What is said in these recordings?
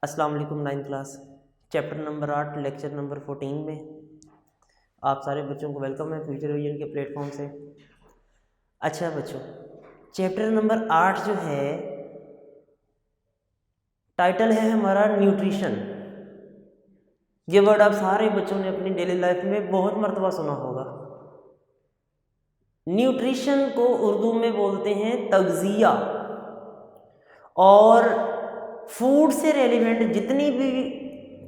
अस्सलाम वालेकुम। 9th class chapter number 8 lecture number 14 में आप सारे बच्चों को वेलकम है फ्यूचर विजन के प्लेटफॉर्म से। अच्छा बच्चों, चैप्टर नंबर 8 जो है टाइटल है हमारा न्यूट्रिशन। ये वर्ड आप सारे बच्चों ने अपनी डेली लाइफ में बहुत मर्तबा सुना होगा। न्यूट्रिशन को उर्दू में बोलते हैं तग़ज़िया, और फूड से रेलिवेंट जितनी भी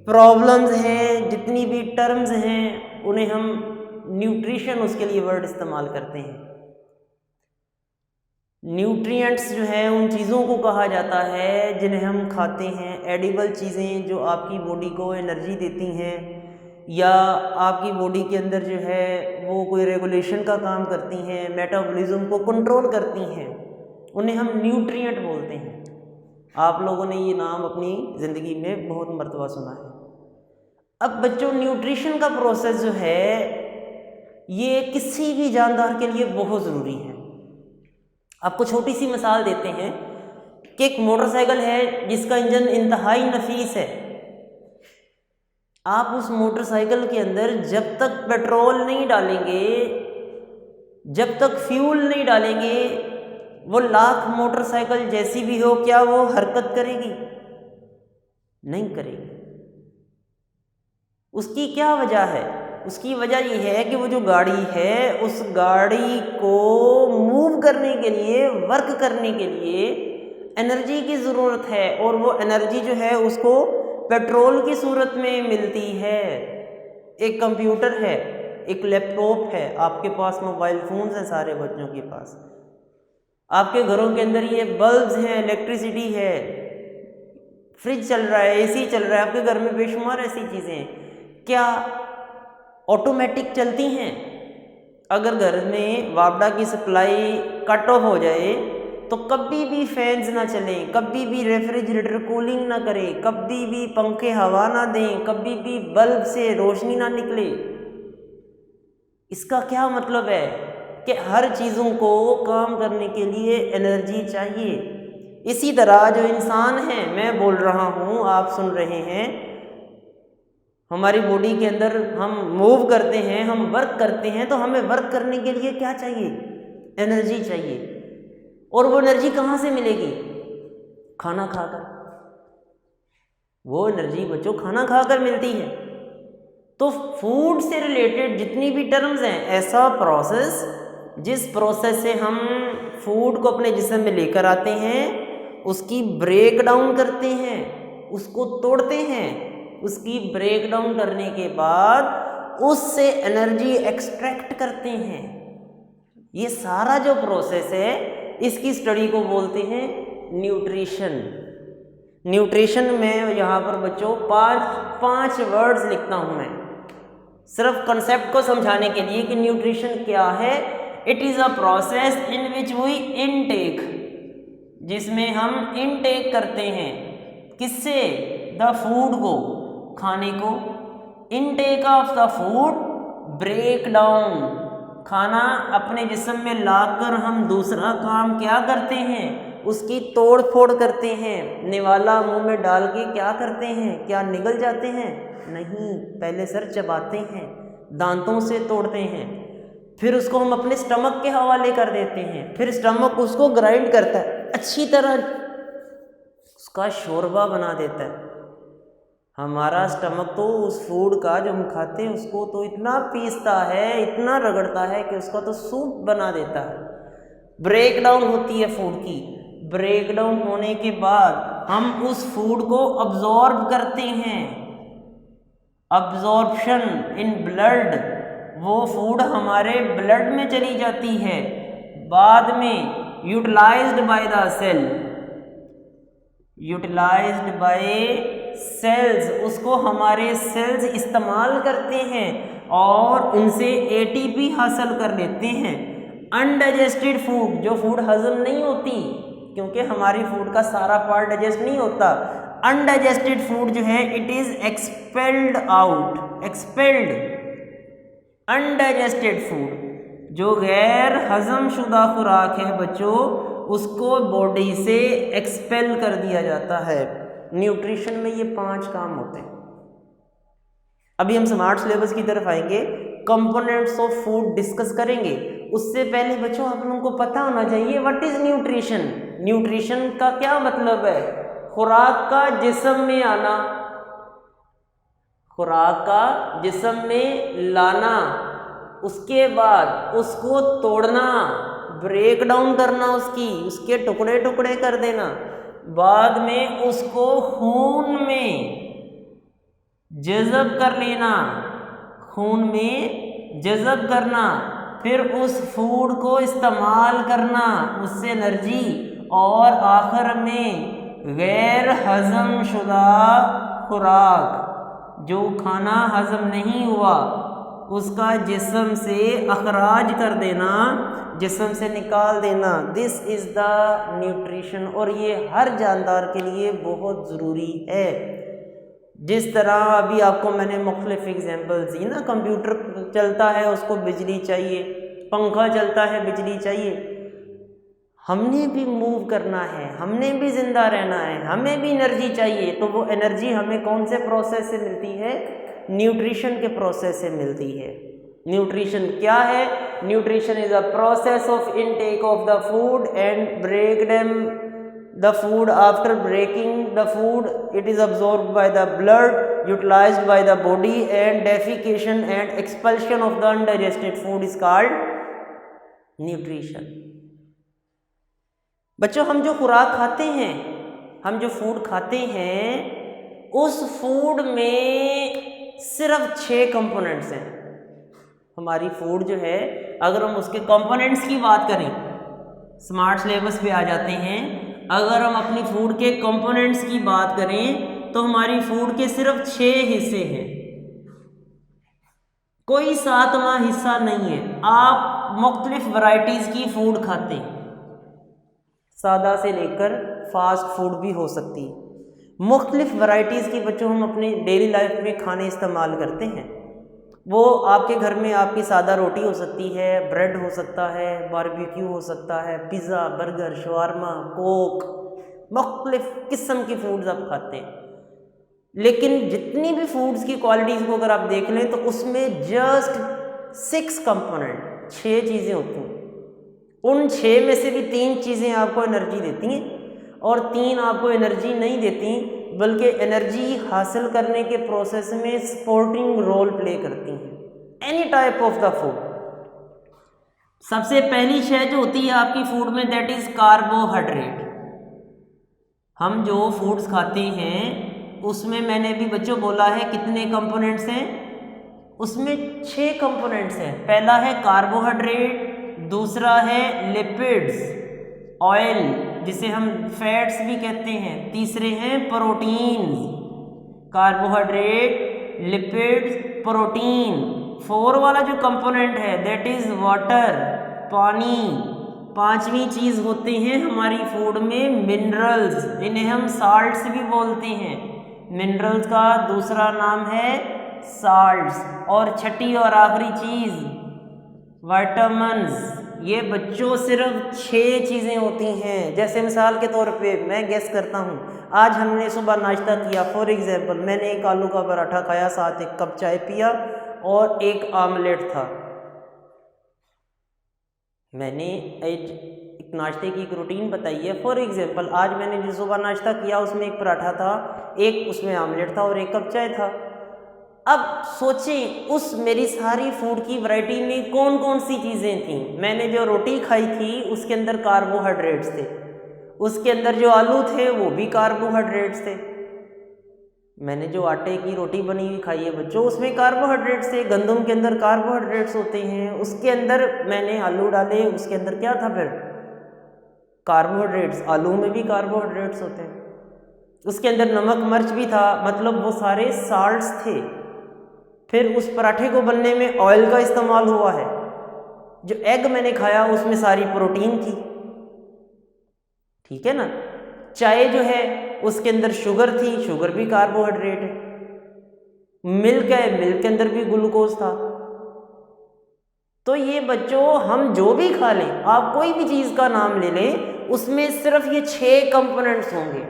प्रॉब्लम्स हैं, जितनी भी टर्म्स हैं, उन्हें हम न्यूट्रिशन उसके लिए वर्ड इस्तेमाल करते हैं। न्यूट्रिएंट्स जो है उन चीज़ों को कहा जाता है जिन्हें हम खाते हैं, एडिबल चीज़ें जो आपकी बॉडी को एनर्जी देती हैं या आपकी बॉडी के अंदर जो है वो कोई रेगुलेशन का काम करती हैं, मेटाबॉलिज्म को कंट्रोल करती हैं, उन्हें हम न्यूट्रिएंट बोलते हैं। आप लोगों ने ये नाम अपनी ज़िंदगी में बहुत मर्तबा सुना है। अब बच्चों, न्यूट्रिशन का प्रोसेस जो है ये किसी भी जानदार के लिए बहुत ज़रूरी है। आपको छोटी सी मिसाल देते हैं कि एक मोटरसाइकिल है जिसका इंजन इंतहाई नफीस है। आप उस मोटरसाइकिल के अंदर जब तक पेट्रोल नहीं डालेंगे, जब तक फ्यूल नहीं डालेंगे, वो लाख मोटरसाइकिल जैसी भी हो, क्या वो हरकत करेगी? नहीं करेगी। उसकी क्या वजह है? उसकी वजह यह है कि वो जो गाड़ी है, उस गाड़ी को मूव करने के लिए, वर्क करने के लिए एनर्जी की ज़रूरत है, और वो एनर्जी जो है उसको पेट्रोल की सूरत में मिलती है। एक कंप्यूटर है, एक लैपटॉप है, आपके पास मोबाइल फ़ोन्स हैं सारे बच्चों के पास, आपके घरों के अंदर ये बल्ब्स हैं, इलेक्ट्रिसिटी है, फ्रिज चल रहा है, एसी चल रहा है, आपके घर में बेशुमार ऐसी चीज़ें हैं। क्या ऑटोमेटिक चलती हैं? अगर घर में वापडा की सप्लाई कट ऑफ हो जाए तो कभी भी फैंस ना चलें, कभी भी रेफ्रिजरेटर कूलिंग ना करे, कभी भी पंखे हवा ना दें, कभी भी बल्ब से रोशनी ना निकले। इसका क्या मतलब है कि हर चीज़ों को काम करने के लिए एनर्जी चाहिए। इसी तरह जो इंसान है, मैं बोल रहा हूँ, आप सुन रहे हैं, हमारी बॉडी के अंदर हम मूव करते हैं, हम वर्क करते हैं, तो हमें वर्क करने के लिए क्या चाहिए? एनर्जी चाहिए। और वो एनर्जी कहाँ से मिलेगी? खाना खाकर। वो एनर्जी बच्चों खाना खाकर मिलती है। तो फूड से रिलेटेड जितनी भी टर्म्स हैं, ऐसा प्रोसेस जिस प्रोसेस से हम फूड को अपने जिस्म में लेकर आते हैं, उसकी ब्रेक डाउन करते हैं, उसको तोड़ते हैं, उसकी ब्रेक डाउन करने के बाद उससे एनर्जी एक्सट्रैक्ट करते हैं। ये सारा जो प्रोसेस है, इसकी स्टडी को बोलते हैं न्यूट्रिशन। न्यूट्रिशन में यहाँ पर बच्चों पांच वर्ड्स लिखता हूँ मैं, सिर्फ कंसेप्ट को समझाने के लिए कि न्यूट्रिशन क्या है। It is a process in which we intake, जिसमें हम इनटेक करते हैं किससे? द फूड को, खाने को। Intake of the food, break down, खाना अपने जिस्म में लाकर हम दूसरा काम क्या करते हैं? उसकी तोड़ फोड़ करते हैं। निवाला मुंह में डाल के क्या करते हैं? क्या निगल जाते हैं? नहीं, पहले सर चबाते हैं, दांतों से तोड़ते हैं, फिर उसको हम अपने स्टमक के हवाले कर देते हैं, फिर स्टमक उसको ग्राइंड करता है, अच्छी तरह उसका शोरबा बना देता है। हमारा स्टमक तो उस फूड का जो हम खाते हैं उसको तो इतना पीसता है, इतना रगड़ता है कि उसका तो सूप बना देता है। ब्रेक डाउन होती है फूड की। ब्रेक डाउन होने के बाद हम उस फूड को अब्जॉर्ब करते हैं। अब्जॉर्प्शन इन ब्लड, वो फूड हमारे ब्लड में चली जाती है। बाद में utilized by the cell, utilized by cells, उसको हमारे सेल्स इस्तेमाल करते हैं और उनसे एटीपी हासिल कर लेते हैं। अनडाइजेस्टेड फूड, जो फूड हजम नहीं होती, क्योंकि हमारी फूड का सारा पार्ट डाइजेस्ट नहीं होता। अनडाइजेस्टेड फूड जो है it is expelled out, expelled. Undigested food, जो गैर हजम शुदा खुराक है बच्चों, उसको बॉडी से एक्सपेल कर दिया जाता है। न्यूट्रिशन में ये 5 काम होते हैं। अभी हम स्मार्ट सिलेबस की तरफ आएंगे, कंपोनेंट्स ऑफ फूड डिस्कस करेंगे। उससे पहले बच्चों आप लोगों को पता होना चाहिए व्हाट इज न्यूट्रिशन। न्यूट्रिशन का क्या मतलब है? खुराक का जिस्म में आना, खुराक का जिस्म में लाना, उसके बाद उसको तोड़ना, ब्रेक डाउन करना, उसके टुकड़े टुकड़े कर देना, बाद में उसको खून में जज़ब कर लेना, खून में जज़ब करना, फिर उस फूड को इस्तेमाल करना, उससे एनर्जी, और आखिर में गैर हजम शुदा खुराक, जो खाना हजम नहीं हुआ उसका जिस्म से अखराज कर देना, जिस्म से निकाल देना। दिस इज़ द न्यूट्रिशन, और ये हर जानदार के लिए बहुत ज़रूरी है। जिस तरह अभी आपको मैंने मुख्तलिफ एग्जांपल्स दी ना, कंप्यूटर चलता है उसको बिजली चाहिए, पंखा चलता है बिजली चाहिए, हमने भी मूव करना है, हमने भी ज़िंदा रहना है, हमें भी एनर्जी चाहिए। तो वो एनर्जी हमें कौन से प्रोसेस से मिलती है? न्यूट्रिशन के प्रोसेस से मिलती है। न्यूट्रिशन क्या है? Nutrition is a process of intake of the food and break them the food. After breaking the food, it is absorbed by the blood, utilized by the body, and defecation and expulsion of the undigested food is called nutrition. बच्चों, हम जो खुराक खाते हैं, हम जो food खाते हैं, उस फूड में सिर्फ 6 कंपोनेंट्स हैं। हमारी फूड जो है, अगर हम उसके कंपोनेंट्स की बात करें, स्मार्ट सिलेबस पे आ जाते हैं, अगर हम अपनी फूड के कंपोनेंट्स की बात करें तो हमारी फूड के सिर्फ 6 हिस्से हैं, कोई 7वां हिस्सा नहीं है। आप मुख्तलिफ वैरायटीज़ की फूड खाते हैं, सादा से लेकर फास्ट फूड भी हो सकती है। मुख्तलिफ वैरायटीज़ की बच्चों हम अपनी डेली लाइफ में खाने इस्तेमाल करते हैं। वो आपके घर में आपकी सादा रोटी हो सकती है, ब्रेड हो सकता है, बारबेक्यू हो सकता है, पिज़्ज़ा, बर्गर, शवारमा, कोक, मुख्तलिफ किस्म की फूड्स आप खाते हैं। लेकिन जितनी भी फूड्स की क्वालिटीज़ को अगर आप देख लें तो उसमें जस्ट 6 कंपोनेंट, 6 चीज़ें होती हैं। उन 6 में से भी 3 चीज़ें आपको एनर्जी देती हैं और 3 आपको एनर्जी नहीं देती, बल्कि एनर्जी हासिल करने के प्रोसेस में सपोर्टिंग रोल प्ले करती हैं। Any type of the food. सबसे पहली शय जो होती है आपकी फूड में, दैट इज़ कार्बोहाइड्रेट। हम जो फूड्स खाते हैं उसमें मैंने भी बच्चों बोला है कितने कंपोनेंट्स हैं, उसमें 6 कंपोनेंट्स हैं। पहला है कार्बोहाइड्रेट, दूसरा है लिपिड्स, ऑयल जिसे हम फैट्स भी कहते हैं, तीसरे हैं प्रोटीन, कार्बोहाइड्रेट, लिपिड्स, प्रोटीन। 4 वाला जो कंपोनेंट है दैट इज़ वाटर, पानी। 5वीं चीज़ होते हैं हमारी फूड में मिनरल्स, इन्हें हम साल्ट्स भी बोलते हैं। मिनरल्स का दूसरा नाम है साल्ट्स। और छठी और आखिरी चीज़ विटामिन्स। ये बच्चों सिर्फ 6 चीज़ें होती हैं। जैसे मिसाल के तौर पे मैं गेस करता हूँ, आज हमने सुबह नाश्ता किया, फॉर एग्जांपल मैंने एक आलू का पराठा खाया, साथ 1 कप चाय पिया और 1 आमलेट था। मैंने एक नाश्ते की एक रूटीन बताई है। फॉर एग्जांपल आज मैंने जो सुबह नाश्ता किया उसमें 1 पराठा था, 1 उसमें आमलेट था और 1 कप चाय था। अब सोचें उस मेरी सारी फूड की वैरायटी में कौन कौन सी चीज़ें थीं। मैंने जो रोटी खाई थी उसके अंदर कार्बोहाइड्रेट्स थे, उसके अंदर जो आलू थे वो भी कार्बोहाइड्रेट्स थे। मैंने जो आटे की रोटी बनी हुई खाई है बच्चों उसमें कार्बोहाइड्रेट्स थे, गंदम के अंदर कार्बोहाइड्रेट्स होते हैं। उसके अंदर मैंने आलू डाले, उसके अंदर क्या था फिर? कार्बोहाइड्रेट्स। आलू में भी कार्बोहाइड्रेट्स होते हैं। उसके अंदर नमक मिर्च भी था, मतलब वो सारे साल्ट्स थे। फिर उस पराठे को बनने में ऑयल का इस्तेमाल हुआ है। जो एग मैंने खाया उसमें सारी प्रोटीन थी, ठीक है ना। चाय जो है उसके अंदर शुगर थी, शुगर भी कार्बोहाइड्रेट है। मिल्क है, मिल्क के अंदर भी ग्लूकोज था। तो ये बच्चों हम जो भी खा लें, आप कोई भी चीज़ का नाम ले लें, उसमें सिर्फ ये 6 कंपोनेंट्स होंगे।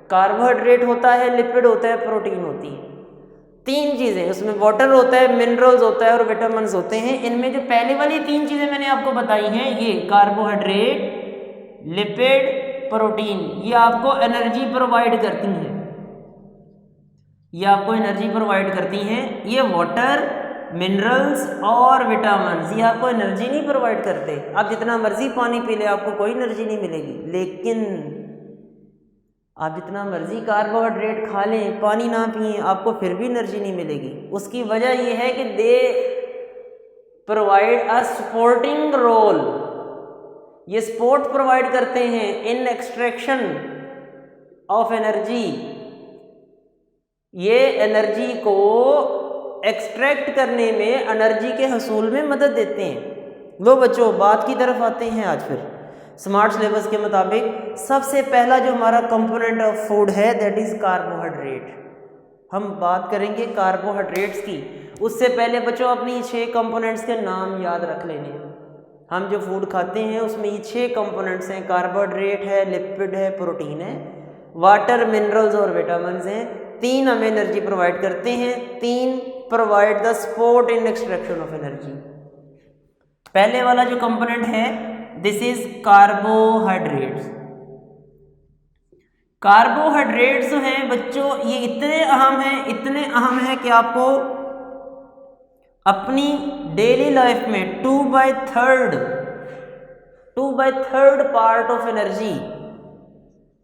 कार्बोहाइड्रेट होता है, लिपिड होता है, प्रोटीन होती है। 3 चीज़ें, उसमें वाटर होता है, मिनरल्स होता है और विटामिन्स होते हैं। इनमें जो पहले वाली 3 चीज़ें मैंने आपको बताई हैं, ये कार्बोहाइड्रेट, लिपिड, प्रोटीन, ये आपको एनर्जी प्रोवाइड करती हैं। ये आपको एनर्जी प्रोवाइड करती हैं। ये वाटर, मिनरल्स और विटामिन्स ये आपको एनर्जी नहीं प्रोवाइड करते। आप जितना मर्जी पानी पी ले, आपको कोई एनर्जी नहीं मिलेगी। लेकिन आप जितना मर्जी कार्बोहाइड्रेट खा लें, पानी ना पिए, आपको फिर भी एनर्जी नहीं मिलेगी। उसकी वजह यह है कि they provide a supporting role, ये सपोर्ट प्रोवाइड करते हैं इन एक्सट्रैक्शन ऑफ एनर्जी। ये एनर्जी को एक्सट्रैक्ट करने में, एनर्जी के हसूल में मदद देते हैं। लो बच्चों, बात की तरफ आते हैं। आज फिर स्मार्ट सिलेबस के मुताबिक सबसे पहला जो हमारा कंपोनेंट ऑफ फूड है, दैट इज़ कार्बोहाइड्रेट। हम बात करेंगे कार्बोहाइड्रेट्स की। उससे पहले बच्चों अपनी 6 कंपोनेंट्स के नाम याद रख लेने। हम जो फूड खाते हैं उसमें ये 6 कंपोनेंट्स हैं, कार्बोहाइड्रेट है, लिपिड है, प्रोटीन है, वाटर, मिनरल्स और विटामिन्स हैं। 3 हमें एनर्जी प्रोवाइड करते हैं, 3 provide the support in extraction of energy. पहले वाला जो कंपोनेंट है, दिस इज कार्बोहाइड्रेट्स। कार्बोहाइड्रेट्स जो हैं बच्चों, ये इतने अहम हैं कि आपको अपनी डेली लाइफ में 2/3 पार्ट ऑफ एनर्जी,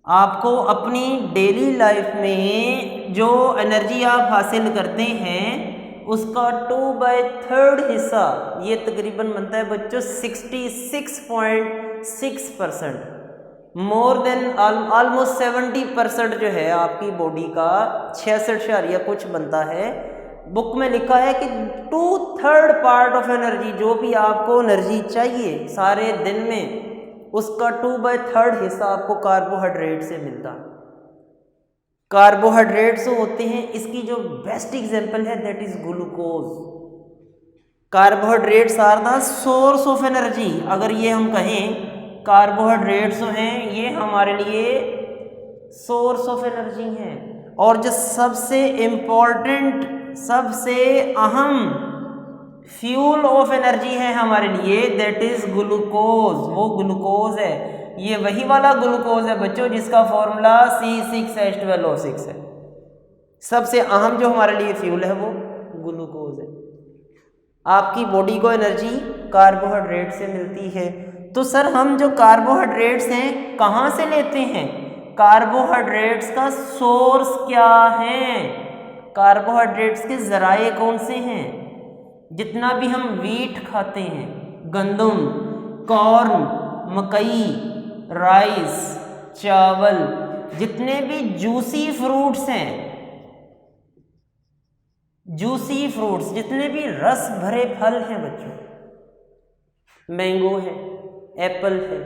आपको अपनी डेली लाइफ में जो एनर्जी आप हासिल करते हैं उसका 2/3 हिस्सा, ये तकरीबन बनता है बच्चों 66.6%, मोर देन ऑलमोस्ट 70% जो है आपकी बॉडी का 66 कुछ बनता है। बुक में लिखा है कि 2/3 पार्ट ऑफ एनर्जी, जो भी आपको एनर्जी चाहिए सारे दिन में, उसका 2/3 हिस्सा आपको कार्बोहाइड्रेट से मिलता है। कार्बोहाइड्रेट्स होते हैं, इसकी जो बेस्ट एग्जांपल है that is glucose. Carbohydrates are the source of energy. अगर ये हम कहें कार्बोहाइड्रेट्स हैं, ये हमारे लिए सोर्स ऑफ एनर्जी हैं। और जो सबसे इम्पॉर्टेंट, सबसे अहम फ्यूल ऑफ एनर्जी है हमारे लिए, दैट इज ग्लूकोज। वो ग्लूकोज है, ये वही वाला ग्लूकोज है बच्चों जिसका फॉर्मूला C6H12O6 है। सबसे अहम जो हमारे लिए फ्यूल है वो ग्लूकोज है। आपकी बॉडी को एनर्जी कार्बोहाइड्रेट से मिलती है। तो सर हम जो कार्बोहाइड्रेट्स हैं कहाँ से लेते हैं? कार्बोहाइड्रेट्स का सोर्स क्या है? कार्बोहाइड्रेट्स के ज़राए कौन से हैं? जितना भी हम वीट खाते हैं, गंदम, कॉर्न, मकई, राइस, चावल, जितने भी जूसी फ्रूट्स हैं, जूसी फ्रूट्स, जितने भी रस भरे फल हैं बच्चों, मैंगो है, एप्पल है,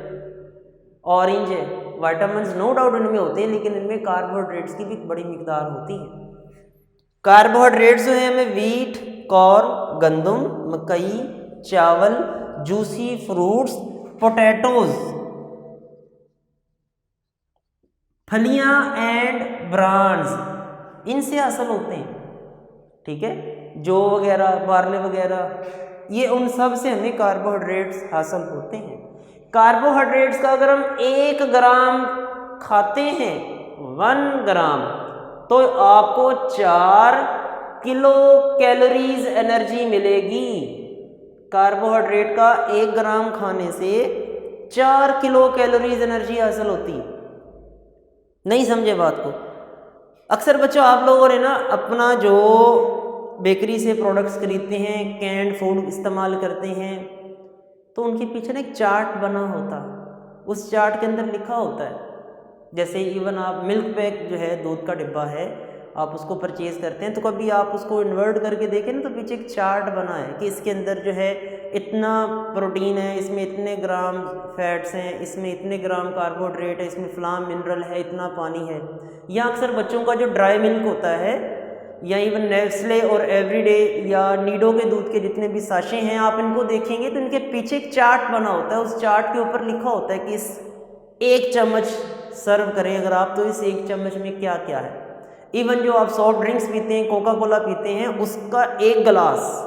ऑरेंज है, विटामिन्स नो डाउट इनमें होते हैं, लेकिन इनमें कार्बोहाइड्रेट्स की भी बड़ी मिकदार होती है। कार्बोहाइड्रेट्स जो है हमें वीट, कॉर्न, गंदम, मकई, चावल, जूसी फ्रूट्स, पोटैटोज, फलियां एंड ब्रांड्स, इनसे हासिल होते हैं। ठीक है, जौ वगैरह, बार्ले वगैरह, ये उन सब से हमें कार्बोहाइड्रेट्स हासिल होते हैं। कार्बोहाइड्रेट्स का अगर हम 1 ग्राम खाते हैं, 1 ग्राम, तो आपको 4 किलो कैलोरीज एनर्जी मिलेगी। कार्बोहाइड्रेट का 1 ग्राम खाने से 4 किलो कैलोरीज एनर्जी हासिल होती है। नहीं समझे बात को? अक्सर बच्चों आप लोगों ने ना अपना जो बेकरी से प्रोडक्ट्स खरीदते हैं, कैंड फूड इस्तेमाल करते हैं, तो उनके पीछे ना एक चार्ट बना होता है। उस चार्ट के अंदर लिखा होता है, जैसे इवन आप मिल्क पैक जो है, दूध का डिब्बा है, आप उसको परचेज़ करते हैं, तो कभी आप उसको इन्वर्ट करके देखें ना, तो पीछे एक चार्ट बना है कि इसके अंदर जो है इतना प्रोटीन है, इसमें इतने ग्राम फैट्स हैं, इसमें इतने ग्राम कार्बोहाइड्रेट है, इसमें फलां मिनरल है, इतना पानी है। या अक्सर बच्चों का जो ड्राई मिल्क होता है, या इवन नेस्ले और एवरीडे या नीडो के दूध के जितने भी साशे हैं, आप इनको देखेंगे तो इनके पीछे एक चार्ट बना होता है। उस चार्ट के ऊपर लिखा होता है कि इस 1 चम्मच सर्व करें अगर आप, तो इस 1 चम्मच में क्या क्या है। इवन जो आप सॉफ्ट ड्रिंक्स पीते हैं, कोका कोला पीते हैं, उसका 1 गिलास,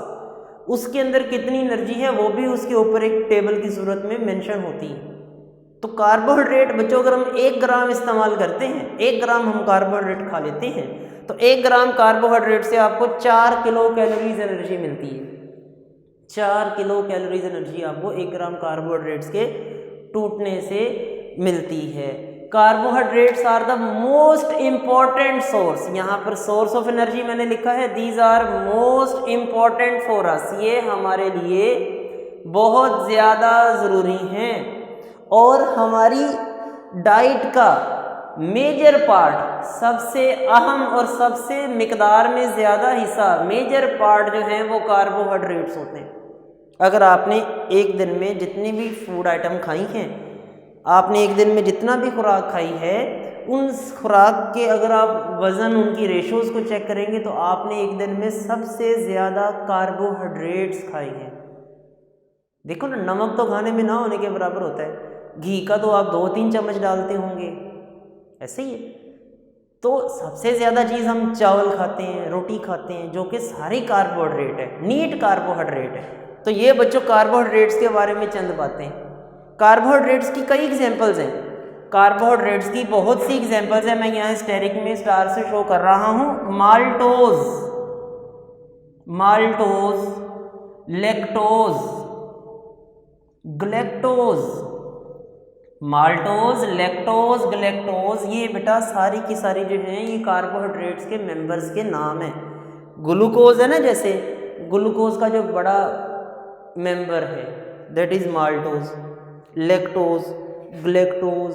उसके अंदर कितनी एनर्जी है वो भी उसके ऊपर एक टेबल की सूरत में मेंशन होती है। तो कार्बोहाइड्रेट बच्चों अगर हम 1 ग्राम इस्तेमाल करते हैं, 1 ग्राम हम कार्बोहाइड्रेट खा लेते हैं, तो 1 ग्राम कार्बोहाइड्रेट से आपको 4 किलो कैलोरीज एनर्जी मिलती है। 4 किलो कैलोरीज एनर्जी आपको 1 ग्राम कार्बोहाइड्रेट्स के टूटने से मिलती है। Carbohydrates are the most important source, यहाँ पर सोर्स ऑफ एनर्जी मैंने लिखा है, these are most important for us, ये हमारे लिए बहुत ज़्यादा ज़रूरी हैं। और हमारी डाइट का मेजर पार्ट, सबसे अहम और सबसे मिकदार में ज़्यादा हिस्सा, मेजर पार्ट जो है वो कार्बोहाइड्रेट्स होते हैं। अगर आपने एक दिन में जितनी भी फूड आइटम खाई हैं, आपने एक दिन में जितना भी खुराक खाई है, उन खुराक के अगर आप वज़न, उनकी रेशोज़ को चेक करेंगे तो आपने एक दिन में सबसे ज़्यादा कार्बोहाइड्रेट्स खाई हैं। देखो ना, नमक तो खाने में ना होने के बराबर होता है, घी का तो आप 2-3 चम्मच डालते होंगे, ऐसे ही है। तो सबसे ज़्यादा चीज़ हम चावल खाते हैं, रोटी खाते हैं, जो कि सारी कार्बोहाइड्रेट है, नीट कार्बोहाइड्रेट है। तो ये बच्चों कार्बोहाइड्रेट्स के बारे में चंद बातें। कार्बोहाइड्रेट्स की कई एग्जांपल्स हैं, कार्बोहाइड्रेट्स की बहुत सी एग्जांपल्स हैं। मैं यहाँ स्टेरिक में स्टार से शो कर रहा हूँ। Maltose, maltose, lactose, galactose, maltose, lactose, galactose, ये बेटा सारी की सारी जो हैं ये कार्बोहाइड्रेट्स के मेंबर्स के नाम हैं। ग्लूकोज है ना, जैसे ग्लूकोज का जो बड़ा मेंबर है that is maltose, lactose, galactose,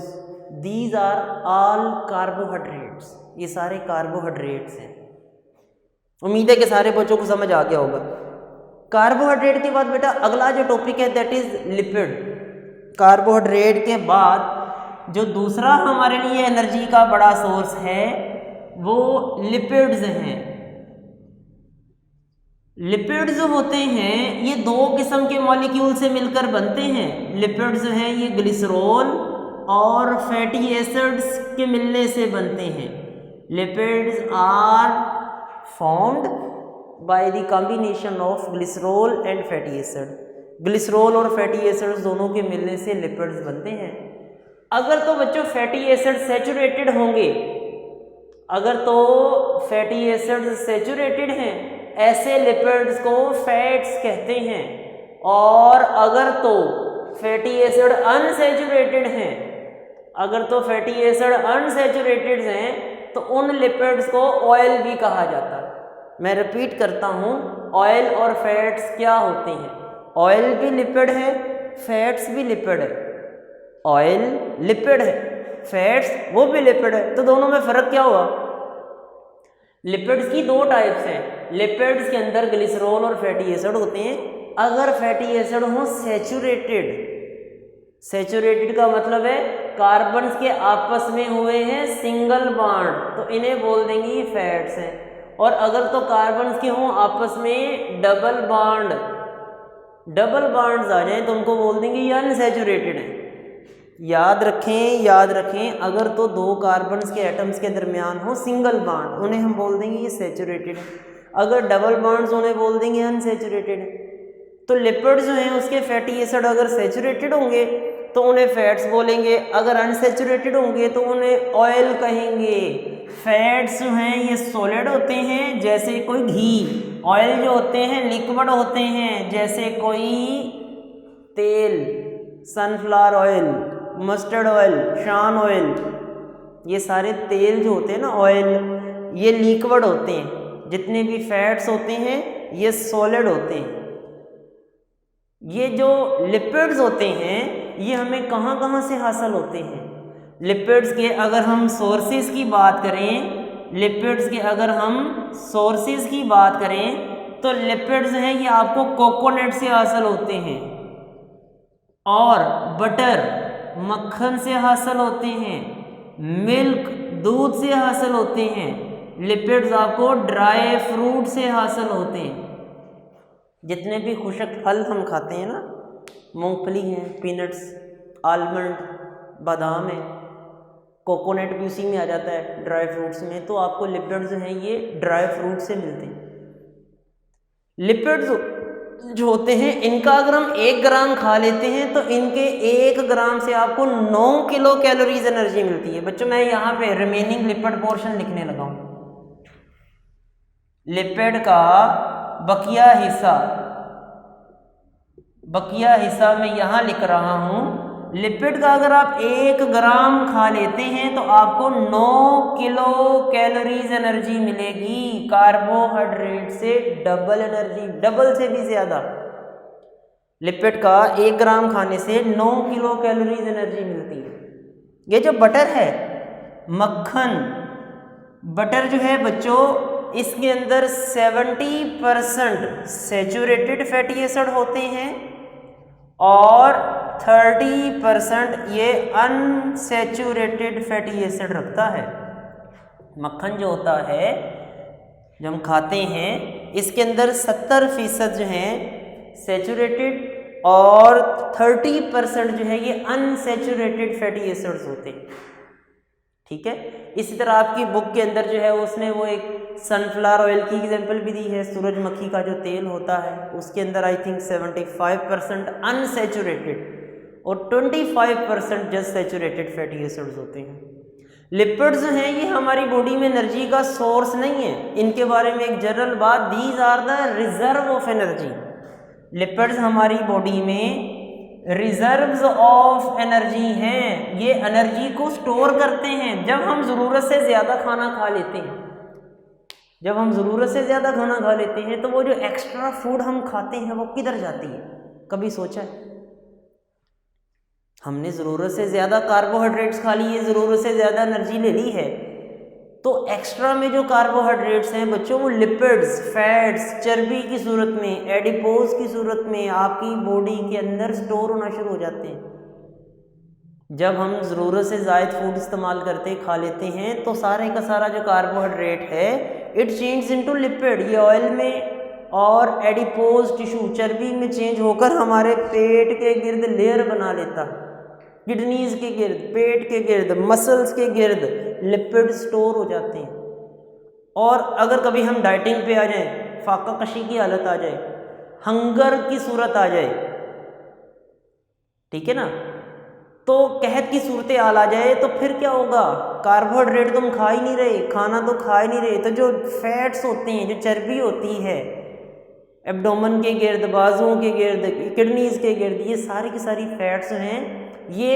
these are all carbohydrates, ये सारे कार्बोहाइड्रेट्स हैं। उम्मीद है कि सारे बच्चों को समझ आ गया होगा। कार्बोहाइड्रेट के बाद बेटा अगला जो टॉपिक है दैट इज लिपिड। कार्बोहाइड्रेट के बाद जो दूसरा हमारे लिए एनर्जी का बड़ा सोर्स है वो लिपिड्स हैं। लिपिड्स होते हैं ये 2 किस्म के मॉलिक्यूल से मिलकर बनते हैं। लिपिड्स हैं ये ग्लिसरॉल और फैटी एसिड्स के मिलने से बनते हैं। Lipids are formed by the combination of glycerol and fatty acid. Glycerol और फैटी एसिड्स दोनों के मिलने से लिपिड्स बनते हैं। अगर तो बच्चों फैटी एसिड सैचुरेटेड होंगे, अगर तो फैटी एसिड्स सैचुरेटेड हैं, ऐसे लिपिड्स को फैट्स कहते हैं। और अगर तो फैटी एसिड अनसैचुरेटेड हैं, अगर तो फैटी एसिड अनसैचुरेटेड हैं तो उन लिपिड्स को ऑयल भी कहा जाता है। मैं रिपीट करता हूँ, ऑयल और फैट्स क्या होते हैं? ऑयल भी लिपिड है, फैट्स भी लिपिड है। ऑयल लिपिड है, फैट्स वो भी लिपिड है, तो दोनों में फ़र्क क्या हुआ? लिपिड्स की 2 टाइप्स हैं। लिपिड्स के अंदर ग्लिसरॉल और फैटी एसिड होते हैं। अगर फैटी एसिड हो सैचुरेटेड, सैचुरेटेड का मतलब है कार्बन्स के आपस में हुए हैं सिंगल बॉन्ड, तो इन्हें बोल देंगे ये फैट्स हैं। और अगर तो कार्बन्स के हों आपस में डबल बॉन्ड, डबल बॉन्ड्स आ जाएं तो उनको बोल देंगे ये अनसैचुरेटेड है। याद रखें, याद रखें, अगर तो 2 कार्बन्स के एटम्स के दरमियान हो सिंगल बॉन्ड, उन्हें हम बोल देंगे ये सैचुरेटेड है। अगर डबल बॉन्ड्स उन्हें बोल देंगे अनसैचुरेटेड है। तो लिपिड्स जो हैं उसके फैटी एसिड अगर सैचुरेटेड होंगे तो उन्हें फैट्स बोलेंगे, अगर अनसैचुरेटेड होंगे तो उन्हें ऑयल कहेंगे। फैट्स जो हैं ये सॉलिड होते हैं जैसे कोई घी, ऑयल जो होते हैं लिक्विड होते हैं जैसे कोई तेल, सनफ्लावर ऑयल, मस्टर्ड ऑयल, शान ऑयल, ये सारे तेल जो होते हैं ना ऑयल, ये लिक्विड होते हैं। जितने भी फैट्स होते हैं ये सॉलिड होते हैं। ये जो लिपिड्स होते हैं ये हमें कहाँ कहाँ से हासिल होते हैं? लिपिड्स के अगर हम सोर्सेज की बात करें, लिपिड्स के अगर हम सोर्सेज की बात करें तो लिपिड्स हैं ये आपको कोकोनट से हासिल होते हैं, और बटर मक्खन से हासिल होते हैं, मिल्क दूध से हासिल होते हैं। लिपिड्स आपको ड्राई फ्रूट से हासिल होते हैं। जितने भी खुशक फल हम खाते हैं ना, मूंगफली है, पीनट्स, आलमंड, बादाम है, कोकोनट भी उसी में आ जाता है, ड्राई फ्रूट्स में। तो आपको लिपिड्स जो हैं ये ड्राई फ्रूट से मिलते हैं। लिपिड्स जो होते हैं इनका अगर हम 1 ग्राम खा लेते हैं तो इनके 1 ग्राम से आपको 9 किलो कैलोरीज एनर्जी मिलती है। बच्चों मैं यहाँ पे रिमेनिंग लिपिड पोर्शन लिखने लगा हूँ। लिपिड का बकिया हिस्सा मैं यहाँ लिख रहा हूँ। लिपिड का अगर आप 1 ग्राम खा लेते हैं तो आपको 9 किलो कैलोरीज एनर्जी मिलेगी। कार्बोहाइड्रेट से डबल एनर्जी, डबल से भी ज्यादा। लिपिड का 1 ग्राम खाने से 9 किलो कैलोरीज एनर्जी मिलती है। ये जो बटर है, मक्खन, बटर जो है बच्चों, इसके अंदर 70% सैचुरेटेड फैटी एसिड होते हैं और 30% ये अनसैचुरेटेड फैटी एसिड रखता है। मक्खन जो होता है जो हम खाते हैं इसके अंदर 70% जो है सैचुरेटेड और 30% जो है ये अनसैचुरेटेड फैटी एसिड्स होते हैं। ठीक है। इसी तरह आपकी बुक के अंदर जो है उसने वो एक सनफ्लावर ऑयल की एग्जांपल भी दी है। सूरजमुखी का जो तेल होता है उसके अंदर आई थिंक 75% अनसैचुरेटेड और 25% जस्ट सैचुरेटेड फैटी एसिड्स होते हैं। लिपिड्स जो हैं ये हमारी बॉडी में एनर्जी का सोर्स नहीं है। इनके बारे में एक जनरल बात, these are the reserve of energy. Lipids हमारी बॉडी में रिजर्व्स ऑफ एनर्जी हैं। ये एनर्जी को स्टोर करते हैं। जब हम ज़रूरत से ज़्यादा खाना खा लेते हैं, तो वो जो एक्स्ट्रा फूड हम खाते हैं वो किधर जाती है? कभी सोचा है? हमने ज़रूरत से ज़्यादा कार्बोहाइड्रेट्स खा लिए, ज़रूरत से ज़्यादा एनर्जी ले ली है, तो एक्स्ट्रा में जो कार्बोहाइड्रेट्स हैं बच्चों वो लिपिड्स, फैट्स, चर्बी की सूरत में, एडिपोज की सूरत में आपकी बॉडी के अंदर स्टोर होना शुरू हो जाते हैं। जब हम ज़रूरत से ज़ायद फूड इस्तेमाल करते खा लेते हैं तो सारे का सारा जो कार्बोहाइड्रेट है इट चेंज इनटू लिपिड। ये ऑयल में और एडिपोज टिश्यू, चर्बी में चेंज होकर हमारे पेट के गिर्द लेयर बना लेता है। किडनीज के गिर्द, पेट के गिर्द, मसल्स के गिर्द लिपिड स्टोर हो जाते हैं। और अगर कभी हम डाइटिंग पे आ जाएं, फाका कशी की हालत आ जाए, हंगर की सूरत आ जाए, ठीक है ना, तो कहत की सूरत हाल आ जाए, तो फिर क्या होगा? कार्बोहाइड्रेट तो हम खा ही नहीं रहे, खाना तो खा ही नहीं रहे, तो जो फैट्स होते हैं, जो चर्बी होती है एब्डोमेन के गिर्द, बाजुओं के गिर्द, किडनीज के गिर्द, ये सारी की सारी फैट्स हैं, ये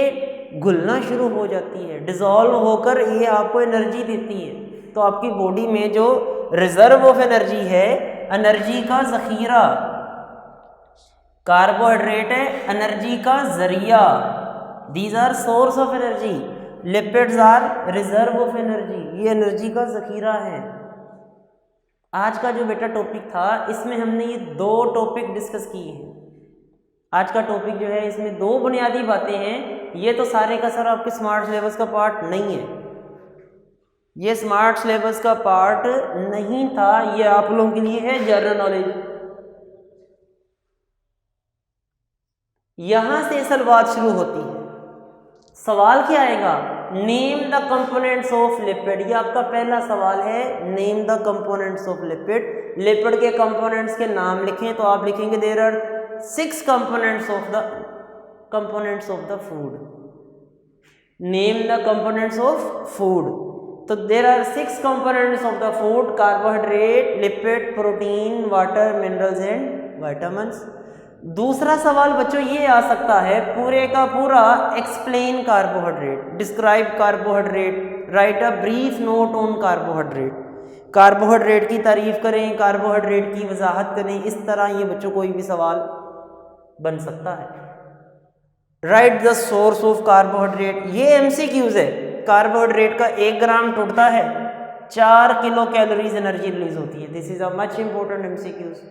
घुलना शुरू हो जाती है, डिज़ोल्व होकर ये आपको एनर्जी देती है। तो आपकी बॉडी में जो रिजर्व ऑफ एनर्जी है, एनर्जी का ज़ख़ीरा, कार्बोहाइड्रेट है एनर्जी का ज़रिया, these are source of energy, lipids are reserve of energy, ये एनर्जी का ज़ख़ीरा है। आज का जो बेटा टॉपिक था इसमें हमने ये 2 टॉपिक डिस्कस किए हैं। आज का टॉपिक जो है इसमें 2 बुनियादी बातें हैं। ये तो सारे का सारा आपके स्मार्ट सिलेबस का पार्ट नहीं है, ये स्मार्ट सिलेबस का पार्ट नहीं था, ये आप लोगों के लिए है जनरल नॉलेज। यहां से असल बात शुरू होती है। सवाल क्या आएगा? Name the components of lipid. ये आपका पहला सवाल है, name the components of lipid. Lipid के कंपोनेंट्स के नाम लिखें तो आप लिखेंगे there are 6 components of the food. Name the components of food. तो there are 6 components of the food: carbohydrate, lipid, protein, water, minerals and vitamins. दूसरा सवाल बच्चों ये आ सकता है, पूरे का पूरा explain carbohydrate, describe carbohydrate, write a brief note on carbohydrate. Carbohydrate की तारीफ करें, कार्बोहाइड्रेट की वजाहत करें, इस तरह ये बच्चों कोई भी सवाल बन सकता है। Right the source of carbohydrate, ये एमसीक्यूज है। कार्बोहाइड्रेट का 1 ग्राम टूटता है, 4 किलो कैलोरीज एनर्जी रिलीज होती है। This is a much important MCQs.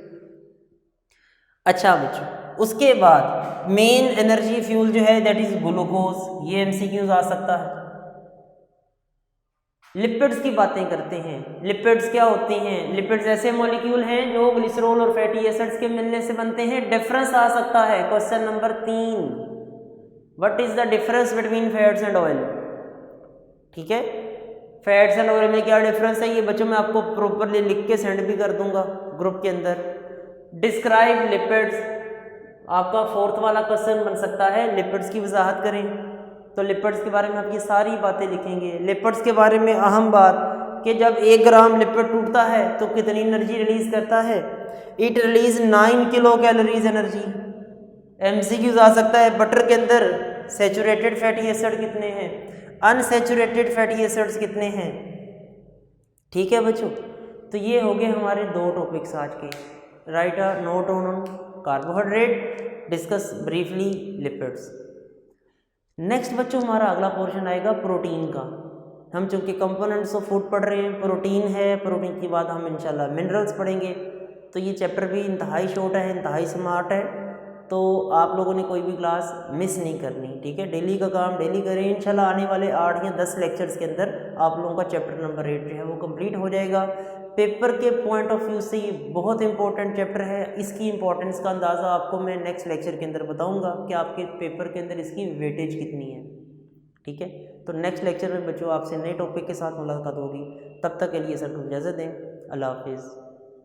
अच्छा बच्चों, उसके बाद मेन एनर्जी फ्यूल जो है दैट इज ग्लूकोज, ये एमसीक्यूज आ सकता है। लिपिड्स की बातें करते हैं। लिपिड्स क्या होते हैं? लिपिड्स ऐसे मॉलिक्यूल हैं जो ग्लिसरॉल और फैटी एसिड्स के मिलने से बनते हैं। डिफरेंस आ सकता है question number 3, what is the difference between fats and oil? ठीक है। फैट्स एंड ऑयल में क्या डिफरेंस है ये बच्चों मैं आपको प्रॉपरली लिख के सेंड भी कर दूंगा ग्रुप के अंदर। डिस्क्राइब लिपिड्स, आपका फोर्थ वाला क्वेश्चन बन सकता है, लिपिड्स की वजाहत करें। तो लिपिड्स के बारे में आप ये सारी बातें लिखेंगे। लिपिड्स के बारे में अहम बात कि जब 1 ग्राम लिपिड टूटता है तो कितनी एनर्जी रिलीज करता है, it release 9 kilo calories energy. MCQs आ सकता है, बटर के अंदर सैचुरेटेड फैटी एसिड कितने हैं, अनसैचुरेटेड फैटी एसिड्स कितने हैं। ठीक है बच्चों, तो ये हो गए हमारे 2 टॉपिक्स आज के। Right a note on carbohydrate, discuss briefly lipids. Next बच्चों हमारा अगला पोर्शन आएगा प्रोटीन का। हम चूँकि कंपोनेंट्स ऑफ फूड पढ़ रहे हैं, प्रोटीन है, प्रोटीन के बाद हम इंशाल्लाह मिनरल्स पढ़ेंगे। तो ये चैप्टर भी इंतहाई शॉर्ट है, इंतहाई स्मार्ट है, तो आप लोगों ने कोई भी क्लास मिस नहीं करनी। ठीक है, डेली का काम डेली करें, इंशाल्लाह आने वाले 8 या 10 लेक्चर्स के अंदर आप लोगों का चैप्टर नंबर 8 जो है वो कंप्लीट हो जाएगा। पेपर के पॉइंट ऑफ व्यू से ये बहुत इंपॉर्टेंट चैप्टर है। इसकी इंपॉर्टेंस का अंदाज़ा आपको मैं नेक्स्ट लेक्चर के अंदर बताऊंगा कि आपके पेपर के अंदर इसकी वेटेज कितनी है। ठीक है, तो नेक्स्ट लेक्चर में बच्चों आपसे नए टॉपिक के साथ मुलाकात होगी। तब तक के लिए सर को इजाज़त दें। अल्लाह हाफिज़।